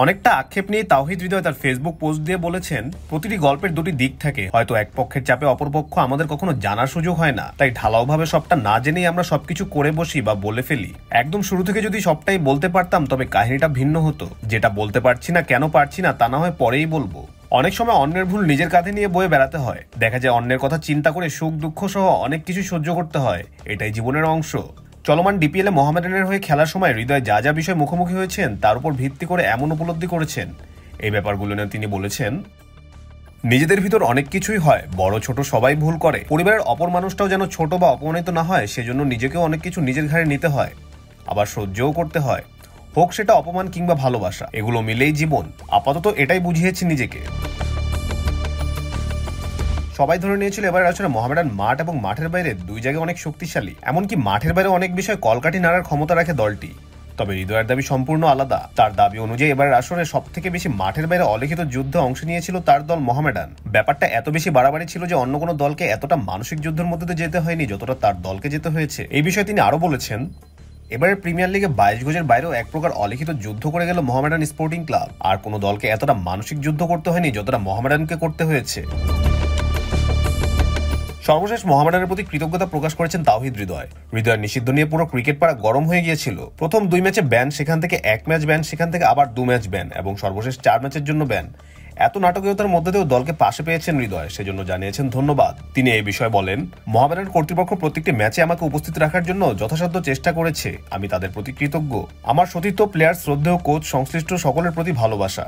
অনেকটা আক্ষেপ নিয়ে তাওহিদ হৃদয় তার ফেসবুক পোস্ট দিয়ে বলেছেন, প্রতিটি গল্পের দুটি দিক থাকে, হয়তো এক পক্ষের চাপে অপরপক্ষ আমাদের কখনো জানার সুযোগ হয় না, তাই ঢালাওভাবে সবটা না জেনেই আমরা সবকিছু করে বসি বা বলে ফেলি। একদম শুরু থেকে যদি সবটাই বলতে পারতাম তবে কাহিনীটা ভিন্ন হতো। যেটা বলতে পারছি না, কেন পারছি না তা না হয় পরেই বলবো। অনেক সময় অন্যের ভুল নিজের কাঁধে নিয়ে বয়ে বেড়াতে হয়। দেখা যায় অন্যের কথা চিন্তা করে সুখ দুঃখ সহ অনেক কিছু সহ্য করতে হয়। এটাই জীবনের অংশ। চলমান ডিপিএলে মোহামেডানের হয়ে খেলার সময় হৃদয় যা যা বিষয় মুখোমুখি হয়েছেন তার উপর ভিত্তি করে এমন উপলব্ধি করেছেন। এই ব্যাপারগুলো নিয়ে তিনি বলেছেন, নিজেদের ভিতর অনেক কিছুই হয়, বড় ছোট সবাই ভুল করে। পরিবারের অপর মানুষটাও যেন ছোট বা অপমানিত না হয় সেজন্য নিজেকেও অনেক কিছু নিজের ঘাড়ে নিতে হয়, আবার সহ্যও করতে হয়, হোক সেটা অপমান কিংবা ভালোবাসা। এগুলো মিলেই জীবন। আপাতত এটাই বুঝিয়েছি নিজেকে। সবাই ধরে নিয়েছিল এবার আসলে মোহামেডান মাঠ এবং মাঠের বাইরে দুই জায়গায় অনেক শক্তিশালী, এমনকি মাঠের বাইরে অনেক বিষয় কলকাঠি নাড়ার ক্ষমতা রাখে দলটি। তবে হৃদয়ের দাবি সম্পূর্ণ আলাদা। তার দাবি অনুযায়ী এবার আসলে সব থেকে বেশি মাঠের বাইরে অলিখিত যুদ্ধে অংশ নিয়েছিল তার দল মোহামেডান। ব্যাপারটা এত বেশি বাড়াবাড়ি ছিল যে অন্য কোনো দলকে এতটা মানসিক যুদ্ধের মধ্যে যেতে হয়নি যতটা তার দলকে যেতে হয়েছে। এই বিষয়ে তিনি আরো বলেছেন, এবারের প্রিমিয়ার লিগে 22 গজের বাইরেও এক প্রকার অলিখিত যুদ্ধ করে গেল মোহামেডান স্পোর্টিং ক্লাব। আর কোনো দলকে এতটা মানসিক যুদ্ধ করতে হয়নি যতটা মোহামেডানকে করতে হয়েছে। সর্বশেষ মোহামেডানের প্রতি কৃতজ্ঞতা প্রকাশ করেছেন তাওহিদ হৃদয়। হৃদয়ের নিষিদ্ধ নিয়ে পুরো ক্রিকেট পাড়া গরম হয়ে গিয়েছিল। প্রথম 2 ম্যাচে ব্যান, সেখান থেকে 1 ম্যাচ ব্যান, সেখান থেকে আবার 2 ম্যাচ ব্যান এবং সর্বশেষ 4 ম্যাচের জন্য ব্যান। এত নাটকীয়তার মধ্যে দিয়েও দলকে পাশে পেয়েছেন হৃদয়, সেজন্য জানিয়েছেন ধন্যবাদ। তিনি এই বিষয়ে বলেন, মোহামেডান কর্তৃপক্ষ প্রত্যেকটি ম্যাচে আমাকে উপস্থিত রাখার জন্য যথাসাধ্য চেষ্টা করেছে। আমি তাদের প্রতি কৃতজ্ঞ। আমার সতীর্থ, প্লেয়ার, শ্রদ্ধেয় কোচ, সংশ্লিষ্ট সকলের প্রতি ভালোবাসা।